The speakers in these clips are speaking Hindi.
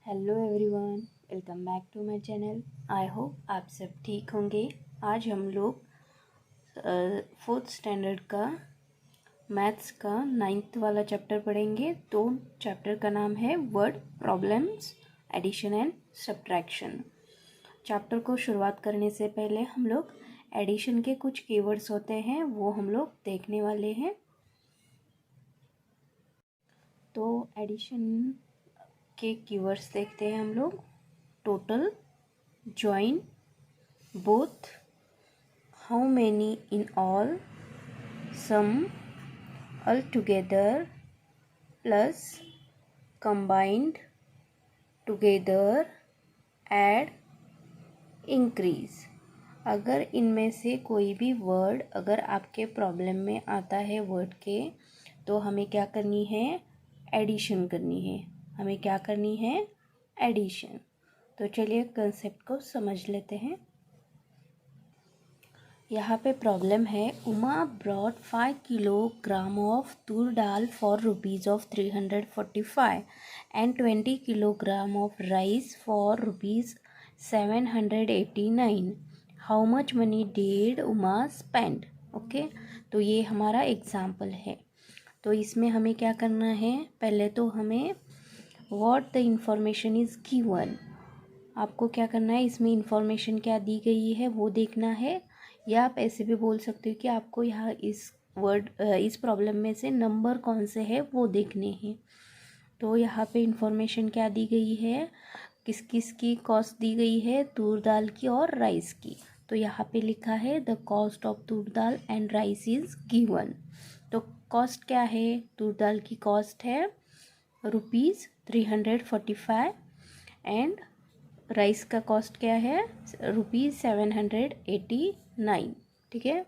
Hello everyone, welcome back to my channel. I hope आप सब ठीक होंगे। आज हम लोग 4th स्टैंडर्ड का मैथ्स का 9th वाला चैप्टर पढ़ेंगे। तो चैप्टर का नाम है word problems, addition and subtraction. Chapter को शुरुआत करने से पहले हम लोग एडिशन के कुछ कीवर्ड्स होते हैं वो हम लोग देखने वाले हैं। तो एडिशन के कीवर्ड्स देखते हैं हम लोग। Total, join, both, how many in all, sum, altogether, plus, combined, together, add, increase। अगर इनमें से कोई भी वर्ड अगर आपके प्रॉब्लम में आता है वर्ड के, तो हमें क्या करनी है? एडिशन करनी है। हमें क्या करनी है? एडिशन। तो चलिए कंसेप्ट को समझ लेते हैं। यहाँ पे प्रॉब्लम है, Uma brought 5 kilogram of toor dal for rupees of 345 and 20 kilogram of rice for rupees 789। How much money did Uma spend? Okay, तो ये हमारा एग्जाम्पल है। तो इसमें हमें क्या करना है? पहले तो हमें what the information is given, आपको क्या करना है, इसमें इंफॉर्मेशन क्या दी गई है वो देखना है। या आप ऐसे भी बोल सकते हो कि आपको यहाँ इस प्रॉब्लम में से नंबर कौन से है वो देखने हैं। तो यहाँ पे इंफॉर्मेशन क्या दी गई है, किस किस की कॉस्ट दी गई है, तूर दाल की और राइस की। तो यहाँ पे लिखा है the cost of toor dal and rice is given. तो कॉस्ट क्या है? तूर दाल की कॉस्ट है ₹345 एंड राइस का कॉस्ट क्या है? ₹789। ठीक है।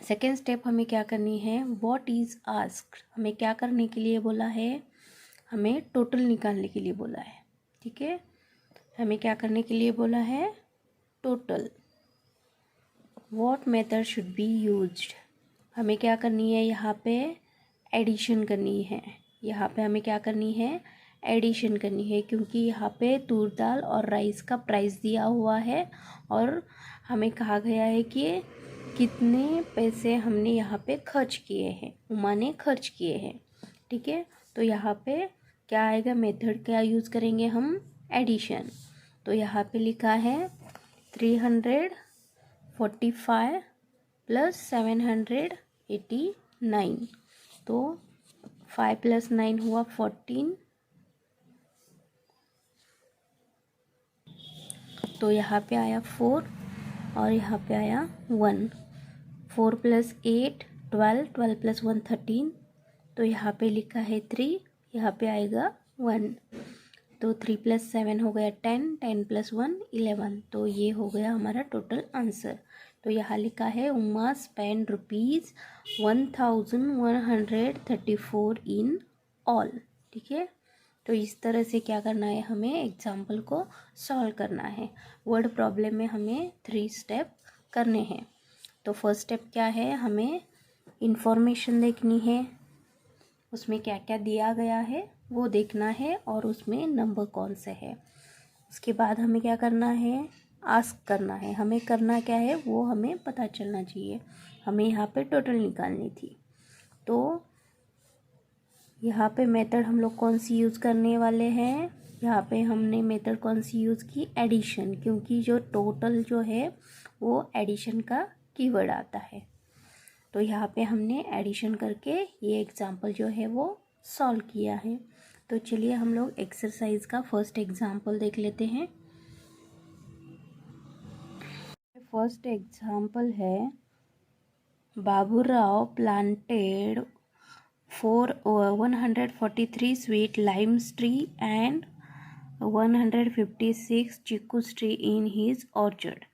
सेकेंड स्टेप हमें क्या करनी है? व्हाट इज़ आस्क्ड, हमें क्या करने के लिए बोला है? हमें टोटल निकालने के लिए बोला है। ठीक है, हमें क्या करने के लिए बोला है? Total. What method should be used, हमें क्या करनी है? यहाँ पे एडिशन करनी है। यहाँ पे हमें क्या करनी है? एडिशन करनी है, क्योंकि यहाँ पे तूर दाल और राइस का प्राइस दिया हुआ है और हमें कहा गया है कि कितने पैसे हमने यहाँ पे खर्च किए हैं, उमा ने खर्च किए हैं। ठीक है, तो यहाँ पे क्या आएगा? मेथड क्या यूज़ करेंगे हम? एडिशन। तो यहाँ पे लिखा है 345 प्लस 789। तो 5 + 9 हुआ 14। तो यहाँ पे आया 4 और यहाँ पे आया 1। 4 + 8 12, 12 + 1 13। तो यहाँ पे लिखा है 3, यहाँ पे आएगा 1। तो 3 + 7 हो गया 10, 10 + 1 11। तो ये हो गया हमारा टोटल आंसर। तो यहाँ लिखा है उमा स्पेंड ₹1134 इन ऑल। ठीक है, तो इस तरह से क्या करना है? हमें एग्जाम्पल को सॉल्व करना है। वर्ड प्रॉब्लम में हमें 3 स्टेप करने हैं। तो फर्स्ट स्टेप क्या है? हमें इंफॉर्मेशन देखनी है, उसमें क्या क्या दिया गया है वो देखना है और उसमें नंबर कौन से है। उसके बाद हमें क्या करना है? आस्क करना है। हमें करना क्या है वो हमें पता चलना चाहिए। हमें यहाँ पे टोटल निकालनी थी। तो यहाँ पे मेथड हम लोग कौन सी यूज़ करने वाले हैं? यहाँ पे हमने मेथड कौन सी यूज़ की? एडिशन, क्योंकि जो टोटल जो है वो एडिशन का कीवर्ड आता है। तो यहाँ पे हमने एडिशन करके ये एग्जाम्पल जो है वो सॉल्व किया है। तो चलिए हम लोग एक्सरसाइज का फर्स्ट एग्जाम्पल देख लेते हैं। फर्स्ट एग्जाम्पल है, Baburao planted 143 sweet limes tree and 156 chicus tree in his orchard.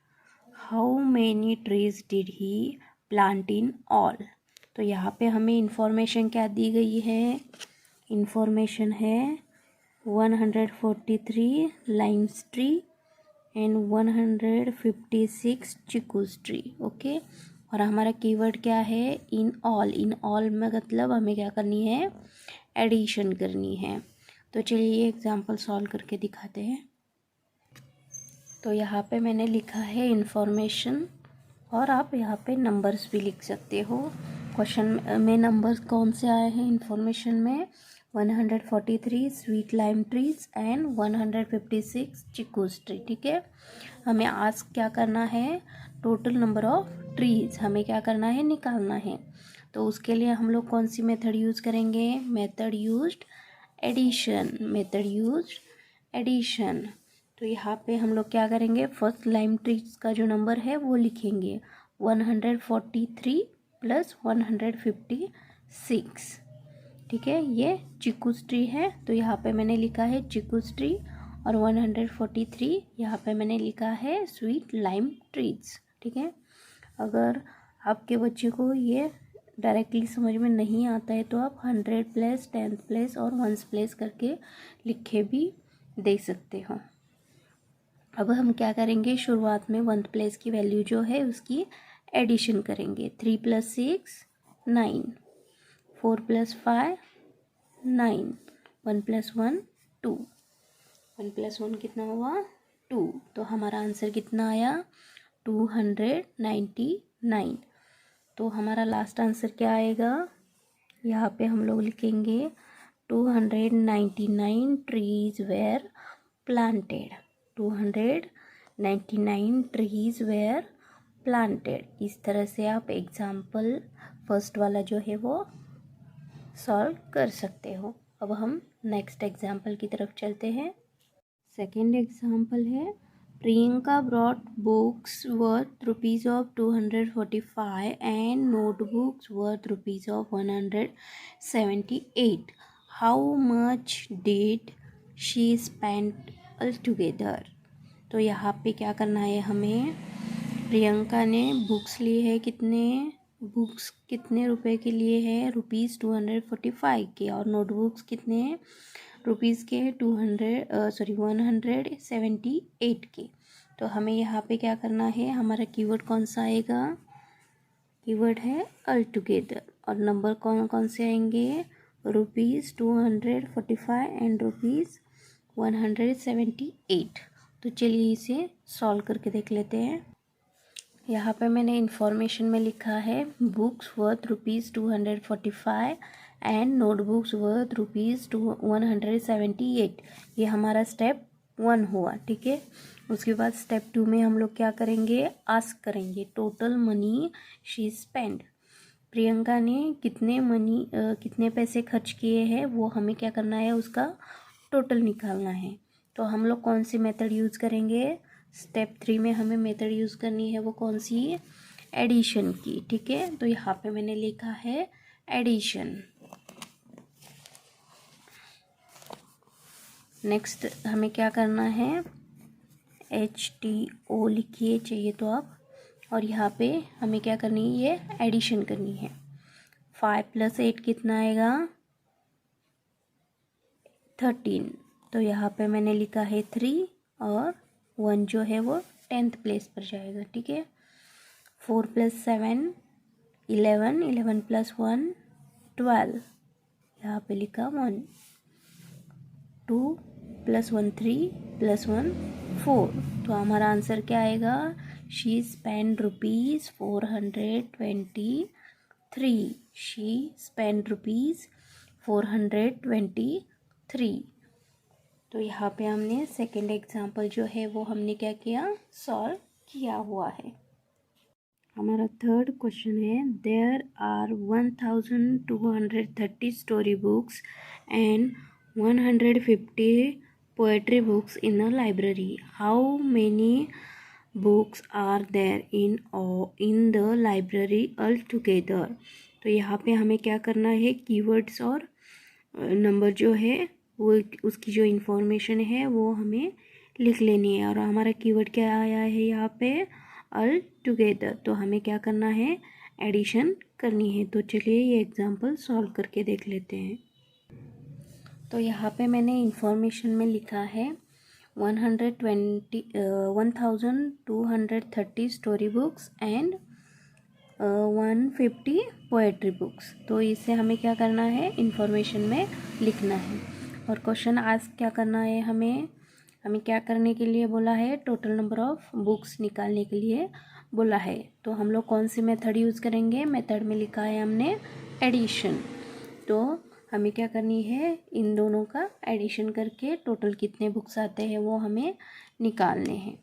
How many trees did he plant in all? तो यहाँ पे हमें इंफॉर्मेशन क्या दी गई है? इंफॉर्मेशन है 143 limes tree and 156 chikoos tree. Okay, और हमारा कीवर्ड क्या है? In all. इन ऑल में मतलब हमें क्या करनी है? एडिशन करनी है। तो तो चलिए ये एग्जांपल सॉल्व करके दिखाते हैं। तो यहाँ पे मैंने लिखा है इन्फॉर्मेशन, और आप यहाँ पे नंबर्स भी लिख सकते हो। क्वेश्चन में नंबर्स कौन से आए हैं इन्फॉर्मेशन में? 143 sweet lime trees and 156 chikoos tree. ठीक है, हमें आस्क क्या करना है? टोटल नंबर ऑफ ट्रीज हमें क्या करना है? निकालना है। तो उसके लिए हम लोग कौन सी मेथड यूज़ करेंगे? Method used addition. Method used addition. तो यहाँ पे हम लोग क्या करेंगे? फर्स्ट लाइम ट्रीज का जो नंबर है वो लिखेंगे 143 प्लस 156। ठीक है, ये चिकूज ट्री है, तो यहाँ पे मैंने लिखा है चिकूज ट्री, और 143 यहाँ पे मैंने लिखा है स्वीट लाइम ट्रीज। ठीक है, अगर आपके बच्चे को ये डायरेक्टली समझ में नहीं आता है तो आप 100 प्लेस, 10th प्लेस और 1st प्लेस करके लिखे भी दे सकते हो। अब हम क्या करेंगे? शुरुआत में 1th प्लेस की वैल्यू जो है उसकी एडिशन करेंगे। 3 + 6 9, 4 + 5 9, 1 + 1 2, 1 + 1 कितना हुआ? 2। तो हमारा आंसर कितना आया? 299। तो हमारा लास्ट आंसर क्या आएगा? यहाँ पे हम लोग लिखेंगे 299 trees where planted. 299 trees where planted. इस तरह से आप एग्जाम्पल फर्स्ट वाला जो है वो सॉल्व कर सकते हो। अब हम नेक्स्ट एग्जाम्पल की तरफ चलते हैं। सेकेंड एग्जाम्पल है, Priyanka brought books worth rupees of 245 and notebooks worth rupees of 178। How much did she spend all together? तो यहाँ पे क्या करना है हमें? प्रियंका ने बुक्स लिए है, बुक्स कितने रुपए के लिए है? रुपीज़ 245 के। और नोटबुक्स कितने हैं? रुपीज़ के 178 के। तो हमें यहाँ पे क्या करना है? हमारा कीवर्ड कौन सा आएगा? कीवर्ड है ऑल टुगेदर। और नंबर कौन कौन से आएंगे? Rupees 245 and rupees 178। तो चलिए इसे सॉल्व करके देख लेते हैं। यहाँ पे मैंने इन्फॉर्मेशन में लिखा है books worth rupees 245 and notebooks worth rupees 178। ये हमारा स्टेप 1 हुआ। ठीक है, उसके बाद स्टेप 2 में हम लोग क्या करेंगे? आस्क करेंगे total money she spend. Priyanka ने कितने पैसे खर्च किए हैं वो हमें क्या करना है? उसका टोटल निकालना है। तो हम लोग कौन सी मेथड यूज़ करेंगे? स्टेप 3 में हमें मेथड यूज़ करनी है वो कौन सी? एडिशन की। ठीक है, तो यहाँ पे मैंने लिखा है एडिशन। नेक्स्ट हमें क्या करना है? HTO लिखिए चाहिए तो आप, और यहाँ पे हमें क्या करनी है? ये एडिशन करनी है। 5 + 8 कितना आएगा? 13। तो यहाँ पे मैंने लिखा है 3, और 1 जो है वो 10th प्लेस पर जाएगा। ठीक है, 4 + 7 11, 11 + 1 12, यहाँ पे लिखा 1, 2 + 1 3 + 1 4। तो हमारा आंसर क्या आएगा? She spend rupees 423। She spend rupees 423। तो यहाँ पे हमने सेकेंड एग्जाम्पल जो है वो हमने क्या किया? सॉल्व किया हुआ है। हमारा थर्ड क्वेश्चन है, there are 1230 story books and 150 poetry books in a library. How many books are there in the library all together? तो यहाँ पे हमें क्या करना है? कीवर्ड्स और नंबर जो है वो उसकी जो इन्फॉर्मेशन है वो हमें लिख लेनी है। और हमारा कीवर्ड क्या आया है यहाँ पे? All together. तो हमें क्या करना है? एडिशन करनी है। तो चलिए ये एग्जांपल सॉल्व करके देख लेते हैं। तो यहाँ पे मैंने इन्फॉर्मेशन में लिखा है 1230 story books and 150 poetry books. तो इसे हमें क्या करना है? इन्फॉर्मेशन में लिखना है। और क्वेश्चन आज क्या करना है, हमें क्या करने के लिए बोला है, टोटल नंबर ऑफ बुक्स निकालने के लिए बोला है। तो हम लोग कौन सी मेथड यूज़ करेंगे, मेथड में लिखा है हमने एडिशन। तो हमें क्या करनी है, इन दोनों का एडिशन करके टोटल कितने बुक्स आते हैं वो हमें निकालने हैं।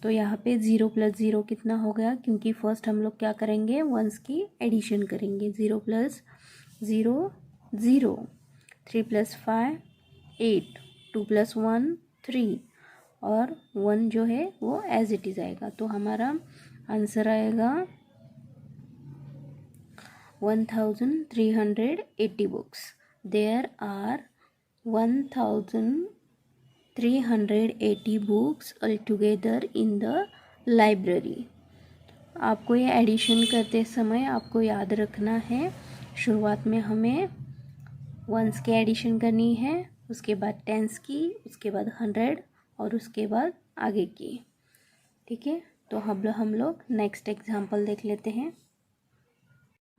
तो यहाँ पे 0 + 0 कितना हो गया, क्योंकि फर्स्ट हम लोग क्या करेंगे, वंस की एडिशन करेंगे। 0 + 0 0, 3 + 5 8, 2 + 1 3 और 1 जो है वो एज इट इज़ आएगा। तो हमारा आंसर आएगा 1380 books. There are 1380 books all together in the library. आपको ये एडिशन करते समय आपको याद रखना है, शुरुआत में हमें वंस की एडिशन करनी है, उसके बाद टेंस की, उसके बाद 100 और उसके बाद आगे की। ठीक है, तो हम लोग नेक्स्ट एग्जाम्पल देख लेते हैं।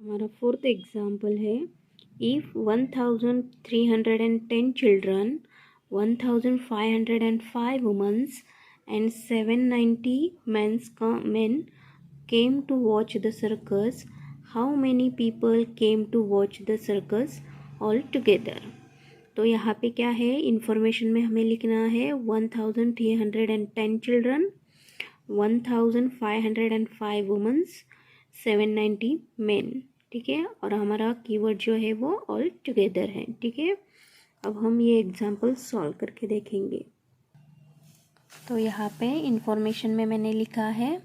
हमारा फोर्थ एग्जाम्पल है, if 1310 children, 1505 womens and 790 men came to watch the circus, how many people came to watch the circus all together? तो यहाँ पे क्या है, इंफॉर्मेशन में हमें लिखना है 1310 चिल्ड्रन, 1505 वुमेन्स, 790 मेन। ठीक है, और हमारा कीवर्ड जो है वो ऑल टुगेदर है। ठीक है, अब हम ये एग्जाम्पल सॉल्व करके देखेंगे। तो यहाँ पे इंफॉर्मेशन में मैंने लिखा है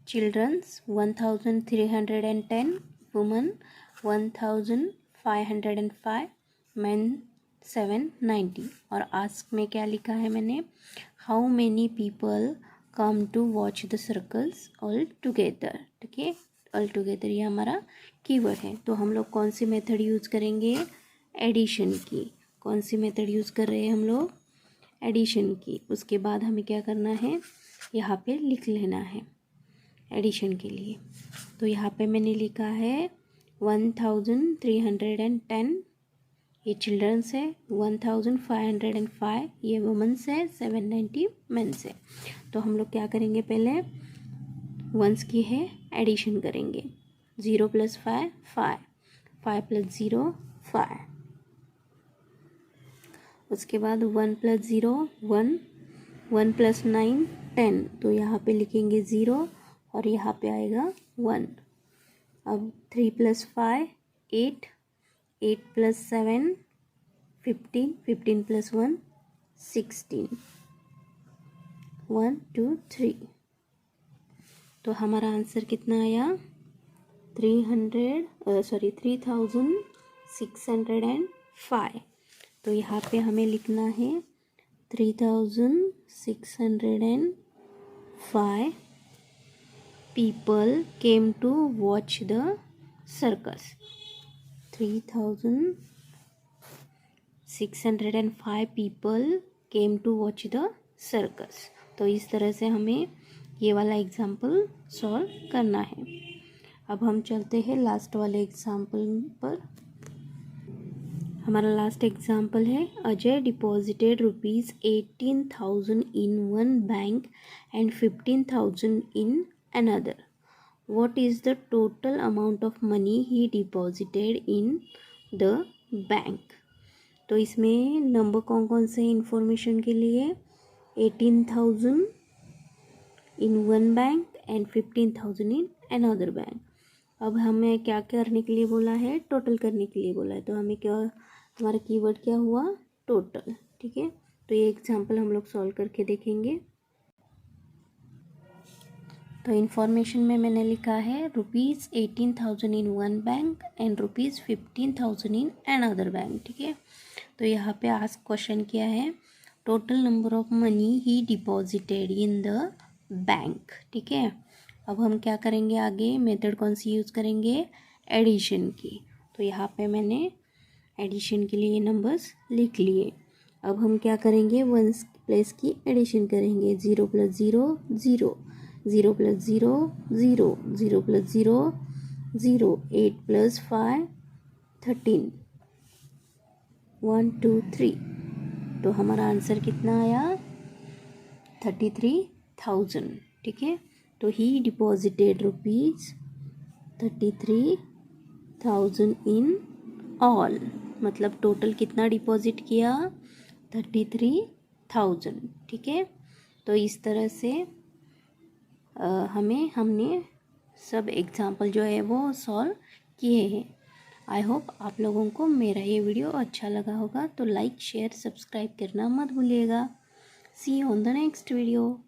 चिल्ड्रंस 1310, वुमन 1505, मैन 790। और आस्क में क्या लिखा है मैंने, how many people come to watch the circles all together. ठीक है, ऑल टुगेदर ये हमारा कीवर्ड है। तो हम लोग कौन सी मेथड यूज़ करेंगे, एडिशन की। कौन सी मेथड यूज़ कर रहे हैं हम लोग, एडिशन की। उसके बाद हमें क्या करना है, यहाँ पे लिख लेना है एडिशन के लिए। तो यहाँ पे मैंने लिखा है 1310 ये चिल्ड्रंस है, 1505 ये वुमेन्स है, 790 मेंस है। तो हम लोग क्या करेंगे, पहले वंस की है एडिशन करेंगे। 0 + 5 5, 5 + 0 5, उसके बाद 1 + 0 1, 1 + 9 10। तो यहाँ पे लिखेंगे 0 और यहाँ पे आएगा 1। अब 3 + 5 8, 8 + 7 15, 15 + 1 16, 1 2 3। तो हमारा आंसर कितना आया, 3605। तो यहाँ पे हमें लिखना है 3605 people came to watch the circus। 3605 people came to watch the circus। तो इस तरह से हमें ये वाला एग्जाम्पल सॉल्व करना है। अब हम चलते हैं लास्ट वाले एग्जाम्पल पर। हमारा लास्ट एग्जाम्पल है, Ajay deposited ₹18,000 in one bank and 15,000 in another. What is the total amount of money he deposited in the bank? तो इसमें नंबर कौन कौन से इंफॉर्मेशन के लिए, 18,000 in one bank and 15,000 in another bank. अब हमें क्या करने के लिए बोला है, टोटल करने के लिए बोला है। तो हमें क्या, हमारा कीवर्ड क्या हुआ, टोटल। ठीक है, तो ये एग्जाम्पल हम लोग सॉल्व करके देखेंगे। तो इन्फॉर्मेशन में मैंने लिखा है ₹18,000 in one bank and ₹15,000 in another bank. ठीक है, तो यहाँ पे आस्क क्वेश्चन क्या है, total number of money he deposited in the bank. ठीक है, अब हम क्या करेंगे, आगे मेथड कौन सी यूज़ करेंगे, एडिशन की। तो यहाँ पे मैंने एडिशन के लिए नंबर्स लिख लिए। अब हम क्या करेंगे, वंस प्लेस की एडिशन करेंगे। 0 + 0 0, 0 + 0 0, 0 + 0 0, 8 + 5 13, 1 2 3, तो हमारा आंसर कितना आया 33,000। ठीक है, तो ही डिपॉजिटेड ₹33,000 इन ऑल, मतलब टोटल कितना डिपॉजिट किया 33,000। ठीक है, तो इस तरह से हमने सब एग्जाम्पल जो है वो सॉल्व किए हैं। आई होप आप लोगों को मेरा ये वीडियो अच्छा लगा होगा, तो लाइक शेयर सब्सक्राइब करना मत भूलिएगा। See you on the next video.